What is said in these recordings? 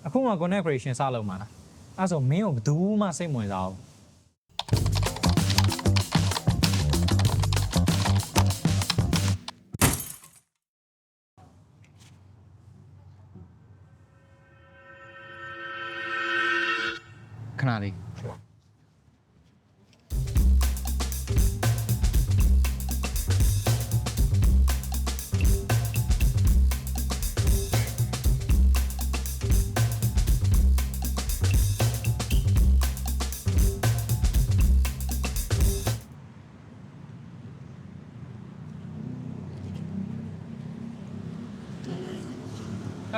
အခုမှ content creation စလုပ်မှာလားအဲ့ဆိုမင်းကိုဘယ်သူမှစိတ်ဝင်စားဘူးခဏလေး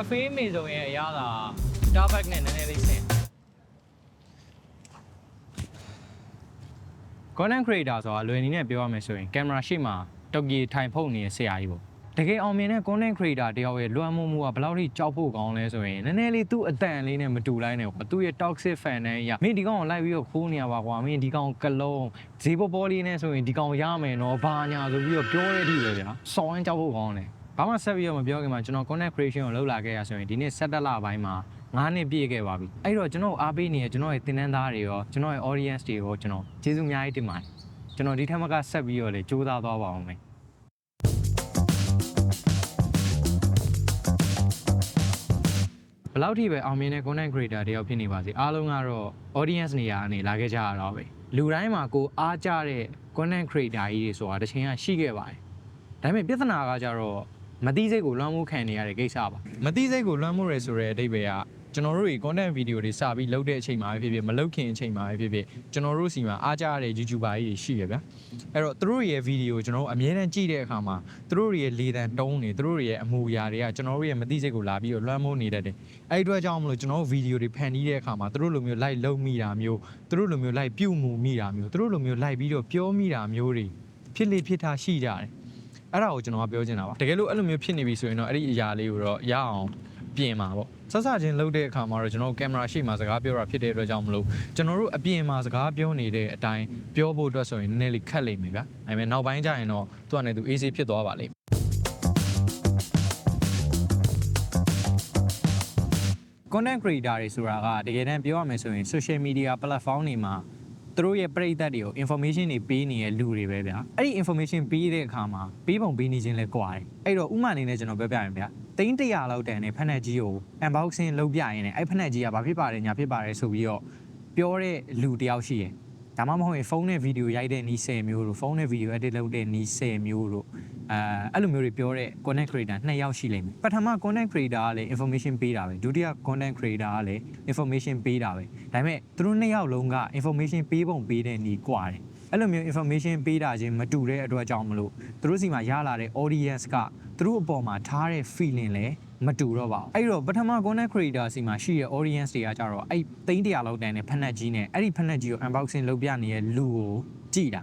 ကဖေးမေဆိုရင်အရသာ Starbucks နဲ့နည်းနည်းလေးဆင် content creator ဆိုတာလွယ်နည်းနဲ့ပြောရမယ်ဆိုရင်ကင်မရာရှေ့မှာတုတ်ကြီးထိုင်ဖုတ်နေတဲ့ဆရာကြီးပေါ့တကယ်အောင်မြင်တဲ့ content creator တယောက်ရဲ့လွှမ်းမိုးမှုကဘယ်လောက်ထိကြောက်ဖို့ကောင်းလဲဆိုရင်နည်းနည်းလေးသူ့အတန်လေးနဲ့မတူလိုက်နဲ့ပေါ့သူ့ရဲ့ toxic fan နဲ့ရမင်းဒီကောင်ကိုလိုက်ပြီးတော့ခိုးနေရပါကွာမင်းဒီကောင်ကလုံးဈေးပေါ်ပေါ်လေးနဲ့ဆိုရင်ဒီကောင်ရမယ်နော်ဘာညာဆိုပြီးတော့ပြောတဲ့အထိပဲဗျာစောင်းရင်ကြောက်ဖို့ကောင်းတယ်ဘာမှဆက်ပြီးတော့မပြောခင်မှာကျွန်တော် content creation ကိုလုပ်လာခဲ့ရဆိုရင်ဒီနေ့17လပိုင်းမှာ9နှစ်ပြည့်ခဲ့ပါပြီအဲ့တော့ကျွန်တော်အားပေးနေတဲ့ကျွန်တော်ရဲ့သင်တန်းသားတွေရောကျွန်တော်ရဲ့ audience တွေရောကျွန်တော်ကျေးဇူးအများကြီးတင်ပါတယ်ကျွန်တော်ဒီထက်မကဆက်ပြီးတော့လေကြိုးစားသွားပါအောင်မယ်ဘယ်လောက်ထိပဲအောင်မြင်တဲ့ content creator တယောက်ဖြစ်နေပါစေအားလုံးကတော့ audience နေရာကနေလာခဲ့ကြရတော့ပဲလူတိုင်းမှာကိုအားကြတဲ့ content creator ကြီးတွေဆိုတာတစ်ချိန်ကရှိခဲ့ပါတယ်ဒါပေမဲ့ပြဿနာကကြတော့မသိစိတ်ကိုလွှမ်းမိုးခံနေရတဲ့ကိစ္စပါမသိစိတ်ကိုလွှမ်းမိုးရဲဆိုတဲ့အဓိပ္ပာယ်ကကျွန်တော်တို့တွေ content video တွေစပြီးလုပ်တဲ့အချိန်မှာပဲဖြစ်ဖြစ်မလုပ်ခင်အချိန်မှာပဲဖြစ်ဖြစ်ကျွန်တော်တို့စီမှာအားကြရတဲ့ YouTuber ကြီးတွေရှိရဗျာအဲ့တော့သူတို့ရဲ့ video ကိုကျွန်တော်တို့အမြဲတမ်းကြည့်တဲ့အခါမှာသူတို့ရဲ့လေသံတုံးတွေသူတို့ရဲ့အမူအရာတွေကကျွန်တော်တို့ရဲ့မသိစိတ်ကိုလာပြီးတော့လွှမ်းမိုးနေတတ်တယ်အဲ့ဒီအတွက်ကြောင့်မလို့ကျွန်တော်တို့ video တွေဖန်တီးတဲ့အခါမှာသူတို့လိုမျိုး like လုပ်မိတာမျိုးသူတို့လိုမျိုး like ပြုတ်မှုမိတာမျိုးသူတို့လိုမျိုး like ပြီးတော့ပြောမိတာမျိုးတွေဖြစ်လေဖြစ်ထားရှိကြတယ်အဲ့ဒါကိုကျွန်တော်ကပြောချင်တာပါတကယ်လို့အဲ့လိုမျိုးဖြစ်နေပြီဆိုရင်တော့အဲ့ဒီအရာလေးကိုတော့ရအောင်ပြင်ပါပေါ့ဆက်စချင်းလုပ်တဲ့အခါမှာတော့ကျွန်တော်ကင်မရာရှေ့မှာစကားပြောတာဖြစ်တဲ့အတွက်ကြောင့်မလို့ကျွန်တော်တို့အပြင်မှာစကားပြောနေတဲ့အတိုင်းပြောဖို့အတွက်ဆိုရင်နည်းနည်းလေးခက်လိမ့်မယ်ဗျာဒါပေမဲ့နောက်ပိုင်းကျရင်တော့သူကလည်းသူ easy ဖြစ်သွားပါလိမ့်မယ် content creator တွေဆိုတာကတကယ်တမ်းပြောရမယ်ဆိုရင် social media platform တွေမှာသူတို့ရဲ့ပရိသတ်တွေကို information တွေပေးနေတဲ့လူတွေပဲဗျာအဲ့ဒီ information ပေးတဲ့အခါမှာပေးပုံပေးနေခြင်းလဲကွာတယ်အဲ့တော့ဥမာအနေနဲ့ကျွန်တော်ပြောပြရင်ဗျာသိန်း100လောက်တန်တဲ့ဖက်နက်ကြီးကို unboxing လုပ်ပြရင်လည်းအဲ့ဖက်နက်ကြီးကဘာဖြစ်ပါတယ်ညာဖြစ်ပါတယ်ဆိုပြီးတော့ပြောတဲ့လူတယောက်ရှိရယ်ဒါမှမဟုတ်ရင်ဖုန်းနဲ့ဗီဒီယိုရိုက်တဲ့နီး10မျိုးတို့ဖုန်းနဲ့ဗီဒီယို edit လုပ်တဲ့နီး10မျိုးတို့အဲ့လိုမျိုးတွေပြောတဲ့ content creator 2ယောက်ရှိလိမ့်မယ်ပထမ content creator ကလည်း information ပေးတာပဲဒုတိယ content creator ကလည်း information ပေးတာပဲဒါပေမဲ့သူတို့2ယောက်လုံးက information ပေးပုံပေးတဲ့နီးကွာတယ်အဲ့လိုမျိုး information ပေးတာချင်းမတူတဲ့အတွက်ကြောင့်မလို့သူတို့စီမှာရလာတဲ့ audience ကသူတို့အပေါ်မှာထားတဲ့ feeling လဲမတူတော့ပါဘူးအဲ့တော့ပထမ content creator စီမှာရှိတဲ့ audience တွေကကြတော့အဲ့သိန်း100လောက်တန်တဲ့ဖက်နက်ကြီးနဲ့အဲ့ဒီဖက်နက်ကြီးကို unboxing လုပ်ပြနေတဲ့လူကိုကြည့်တာ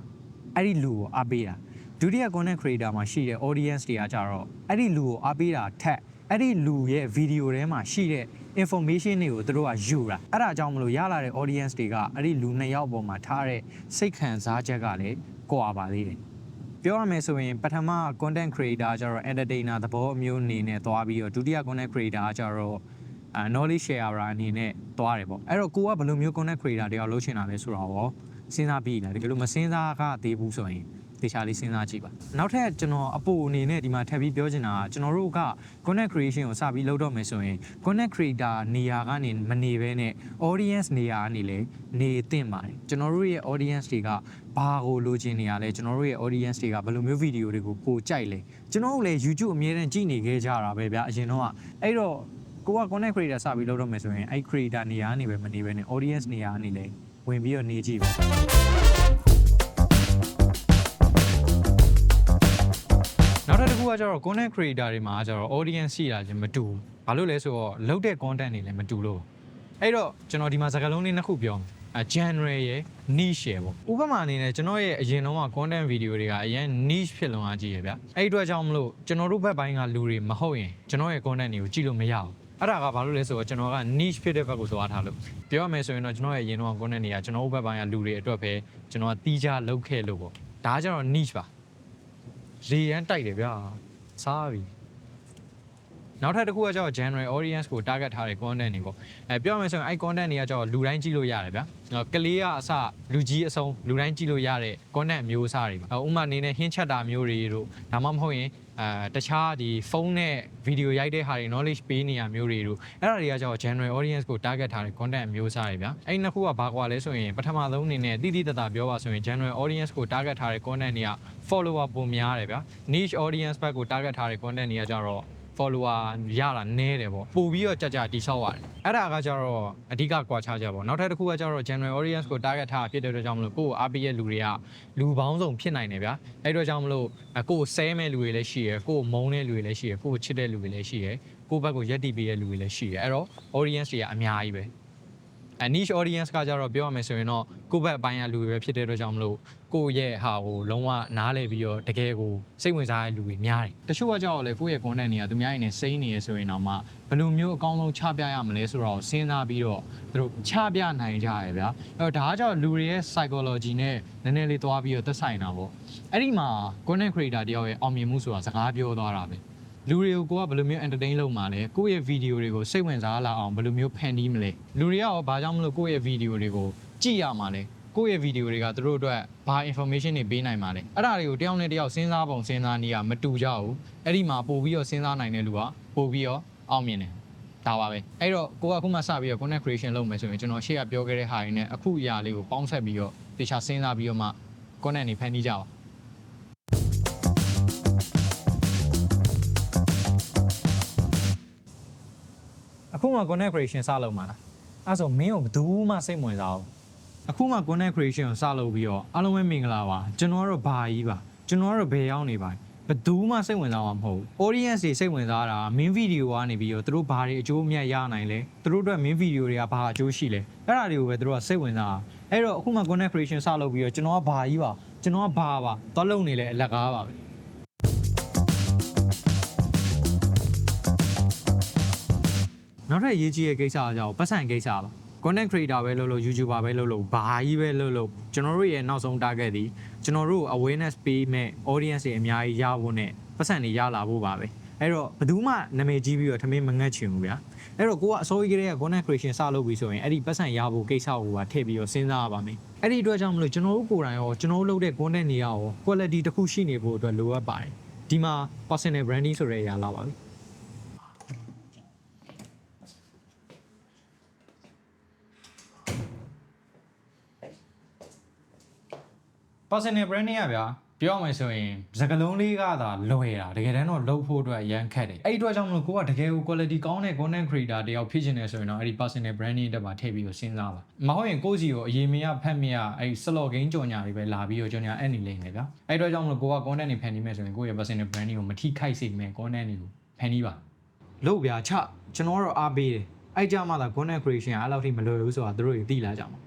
အဲ့ဒီလူကိုအားပေးတာဒုတိယ content creator မှာရှိတဲ့ audience တွေကကြတော့အဲ့ဒီလူကိုအားပေးတာထက်အဲ့ဒီလူရဲ့ video ထဲမှာရှိတဲ့ information တွေကိုသူတို့ကယူတာအဲ့ဒါကြောင့်မလို့ရလာတဲ့ audience တွေကအဲ့ဒီလူ2ယောက်ပေါ်မှာထားတဲ့စိတ်ခံစားချက်ကလည်းကွာပါသေးတယ်ပြောရမယ်ဆိုရင်ပထမ content creator ကျတော့ entertainer သဘောအမျိုးအနေနဲ့သွားပြီးတော့ဒုတိယ content creator ကျတော့knowledge sharer အနေနဲ့သွားတယ်ပေါ့အဲ့တော့ကိုကဘယ်လိုမျိုး content creator တယောက်လုပ်ချင်တာလဲဆိုတော့စဉ်းစားပြီးလားတကယ်လို့မစဉ်းစားခသေးဘူးဆိုရင်တေချာလေးစဉ်းစားကြည့်ပါနောက်ထပ်ကျွန်တော်အပိုအနေနဲ့ဒီမှာထပ်ပြီးပြောချင်တာကကျွန်တော်တို့က content creation ကိုစပြီးလုပ်တော့မယ်ဆိုရင် content creator နေရာကနေမနေဘဲနဲ့ audience နေရာကနေလည်းနေသင့်ပါတယ်ကျွန်တော်တို့ရဲ့ audience တွေကဘာကိုလိုချင်နေရလဲကျွန်တော်တို့ရဲ့ audience တွေကဘယ်လိုမျိုး video တွေကိုပိုကြိုက်လဲကျွန်တော်တို့လည်း YouTube အမြဲတမ်းကြည့်နေခဲ့ကြတာပဲဗျာအရင်တော့အဲ့တော့ကိုက content creator စပြီးလုပ်တော့မယ်ဆိုရင်အဲ့ creator နေရာကနေပဲမနေဘဲနဲ့ audience နေရာကနေလည်းဝင်ပြီးတော့နေကြည့်ပါနောက်တစ်ခုကကျတော့ content creator တွေမှာကျတော့ audience ရှိတာချင်းမတူဘူး။ဘာလို့လဲဆိုတော့လုပ်တဲ့ content တွေလည်းမတူလို့။အဲ့တော့ကျွန်တော်ဒီမှာစကားလုံးလေးနှစ်ခုပြောမယ်။ genre ရယ် niche ရယ်ပေါ့။ဥပမာအနေနဲ့ကျွန်တော်ရဲ့အရင်တုန်းက content video တွေကအရင် niche ဖြစ်လွန်အားကြီးရယ်ဗျ။အဲ့ဒီအတွက်ကြောင့်မလို့ကျွန်တော်တို့ဘက်ပိုင်းကလူတွေမဟုတ်ရင်ကျွန်တော်ရဲ့ content တွေကိုကြည့်လို့မရဘူး။အဲ့ဒါကဘာလို့လဲဆိုတော့ကျွန်တော်က niche ဖြစ်တဲ့ဘက်ကိုသွားထားလို့ပြောရမယ်ဆိုရင်တော့ကျွန်တော်ရဲ့အရင်တုန်းက content တွေကကျွန်တော်တို့ဘက်ပိုင်းကလူတွေအတွက်ပဲကျွန်တော်ကတီးခြားလုပ်ခဲ့လို့ပေါ့။ဒါကကျတော့ niche ပါ။လေရန်တိုက်တယ်ဗျာစားပြီ နောက်ထပ်တစ်ခုကကျတော့ general audience ကို target ထားတဲ့ content တွေပေါ့ပြောရမယ်ဆိုရင်အဲ့ content တွေကကျတော့လူတိုင်းကြည့်လို့ရတယ်ဗျာကလေးကအစလူကြီးအဆုံးလူတိုင်းကြည့်လို့ရတဲ့ content မျိုးအစားတွေပါဥပမာအနေနဲ့ဟင်းချက်တာမျိုးတွေတို့ဒါမှမဟုတ်ရင်တခြားဒီဖုန်းနဲ့ဗီဒီယိုရိုက်တဲ့ဟာတွေ knowledge ပေးနေရမျိုးတွေတို့အဲ့ဒါတွေကကျတော့ general audience ကို target ထားတဲ့ content မျိုးစားတွေဗျာအဲ့နှစ်ခုကဘာကွာလဲဆိုရင်ပထမဆုံးအနေနဲ့တိတိတတ်တာပြောပါဆိုရင် general audience ကို target ထားတဲ့ content တွေက follower ပုံများတယ်ဗျာ niche audience ဘက်ကို target ထားတဲ့ content တွေကကျတော့ follower ရတာနည်းတယ်ပေါ့ပို့ပြီးတော့ကြာတိဆောက်ရတယ်အဲ့ဒါကကျတော့အဓိကကွာခြားချက်ပေါ့နောက်ထပ်တစ်ခုကကျတော့ general audience ကို target ထားဖြစ်တဲ့အတွက်ကြောင့်မလို့ကိုယ့်ကိုအားပေးတဲ့လူတွေကလူပေါင်းစုံဖြစ်နိုင်တယ်ဗျာအဲ့အတွက်ကြောင့်မလို့ကိုယ့်ကိုဆဲမဲ့လူတွေလည်းရှိရယ်ကိုယ့်ကိုမုန်းတဲ့လူတွေလည်းရှိရယ်ကိုယ့်ကိုချစ်တဲ့လူတွေလည်းရှိရယ်ကိုယ့်ဘက်ကိုရက်တည်ပေးတဲ့လူတွေလည်းရှိရယ်အဲ့တော့ audience တွေကအများကြီးပဲniche audience ကကြတော့ပြောရမယ်ဆိုရင်တော့ကိုယ့်ဘက်အပိုင်းကလူတွေပဲဖြစ်တဲ့အတွက်ကြောင့်မလို့ကိုယ့်ရဲ့ဟာကိုလုံးဝနားလည်ပြီးတော့တကယ်ကိုစိတ်ဝင်စားတဲ့လူတွေများတယ်တချို့ကကြောက်လေကိုယ့်ရဲ့ content တွေကသူများရင်နဲ့စိမ့်နေရဆိုရင်တော့မှဘယ်လိုမျိုးအကောင်းဆုံးချပြရမလဲဆိုတော့စဉ်းစားပြီးတော့သူတို့ချပြနိုင်ကြရဗျာအဲ့တော့ဒါကကြောက်လူတွေရဲ့ psychology နဲ့နည်းနည်းလေးသွားပြီးတော့သက်ဆိုင်တာပေါ့အဲ့ဒီမှာ content creator တယောက်ရဲ့အောင်မြင်မှုဆိုတာစကားပြောသွားတာပဲလူတွေကိုကိုကဘယ်လိုမျိုး entertain လုပ်မှာလဲကိုယ့်ရဲ့ video တွေကိုစိတ်ဝင်စားလာအောင်ဘယ်လိုမျိုးဖန်တီးမလဲလူတွေကရောဘာကြောင့်မလို့ကိုယ့်ရဲ့ video တွေကိုကြည့်ရမှာလဲကိုယ့်ရဲ့ video တွေကသူတို့အတွက်ဘာ information တွေပေးနိုင်မှာလဲအဲ့ဒါတွေကိုတယောက်နဲ့တယောက်စဉ်းစားပုံစဉ်းစားနည်းကမတူကြဘူးအဲ့ဒီမှာပို့ပြီးတော့စဉ်းစားနိုင်တဲ့လူကပို့ပြီးတော့အောင်မြင်တယ်ဒါပါပဲအဲ့တော့ကိုကအခုမှစပြီးတော့ content creation လုပ်မယ်ဆိုရင်ကျွန်တော်ရှေ့ကပြောခဲ့တဲ့ဟာတွေနဲ့အခုအရာလေးကိုပေါင်းဆက်ပြီးတော့တခြားစဉ်းစားပြီးတော့မှ content တွေဖန်တီးကြပါအခုမှ content creation စလုပ်မှာလားအဲ့ဆိုမင်းကိုဘယ်သူမှစိတ်ဝင်စားဘူးအခုမှ content creation ကိုစလုပ်ပြီးတော့အားလုံးပဲမင်္ဂလာပါကျွန်တော်ကတော့ဘာကြီးပါကျွန်တော်ကတော့ဘယ်ရောက်နေပါဘယ်သူမှစိတ်ဝင်စားမှာမဟုတ်ဘူး audience တွေစိတ်ဝင်စားတာ main video ကနေပြီးတော့သူတို့ဘာတွေအကျိုးအမြတ်ရနိုင်လဲသူတို့အတွက် main video တွေကဘာအကျိုးရှိလဲအဲ့ဒါတွေကိုပဲသူတို့ကစိတ်ဝင်စားတာအဲ့တော့အခုမှ content creation စလုပ်ပြီးတော့ကျွန်တော်ကဘာကြီးပါကျွန်တော်ကဘာပါသွားလုံနေလဲအလကားပါပဲနောက်ထပ်ရေးကြီးတဲ့ကိစ္စအကြောင်းပတ်စံကိစ္စပါ content creator ပဲလုပ်လို့ YouTuber ပဲလုပ်လို့ဘာကြီးပဲလုပ်လို့ကျွန်တော်တို့ရဲ့နောက်ဆုံး target ဒီကျွန်တော်တို့ awareness ပေးမဲ့ audience တွေအများကြီးရဖို့နဲ့ပတ်စံတွေရလာဖို့ပါပဲအဲ့တော့ဘယ်သူမှနာမည်ကြီးပြီးတော့ထမင်းမငတ်ချင်ဘူးဗျာအဲ့တော့ကိုကအစိုးရကလေးက content creation စလုပ်ပြီးဆိုရင်အဲ့ဒီပတ်စံရဖို့ကိစ္စကိုပါထည့်ပြီးတော့စဉ်းစားရပါမယ်အဲ့ဒီအတွက်ကြောင့်မလို့ကျွန်တော်တို့ကိုယ်တိုင်ရောကျွန်တော်တို့လုပ်တဲ့ content တွေရော quality တစ်ခုရှိနေဖို့အတွက်လိုအပ်ပါတယ်ဒီမှာ personal branding ဆိုတဲ့အရာလာပါပြီpersonal branding ကဗျာပြောရမယ်ဆိုရင်စကားလုံးလေးကသာလွယ်တာတကယ်တမ်းတော့လုပ်ဖို့အတွက်ရန်ခက်တယ်အဲ့ဒီအတွက်ကြောင့်မလို့ကိုကတကယ်ကို quality ကောင်းတဲ့ content creator တယောက်ဖြစ်ချင်တယ်ဆိုရင်တော့အဲ့ဒီ personal branding တက်ပါထည့်ပြီးတော့စဉ်းစားပါမဟုတ်ရင်ကိုယ့်စီကိုအရေးမရဖတ်မရအဲ့ slot game ကြော်ညာတွေပဲလာပြီးတော့ကြော်ညာအဲ့နေလိမ့်မယ်ဗျာအဲ့ဒီအတွက်ကြောင့်မလို့ကိုက content တွေဖန်တီးမယ်ဆိုရင်ကိုယ့်ရဲ့ personal branding ကိုမထိခိုက်စေမယ့် content တွေကိုဖန်တီးပါလို့ဗျာချကျွန်တော်ကတော့အားပေးတယ်အဲ့ကြမှာသာ content creation ကအဲ့လောက်ထိမလွယ်ဘူးဆိုတာသူတို့တွေသိလာကြမှာ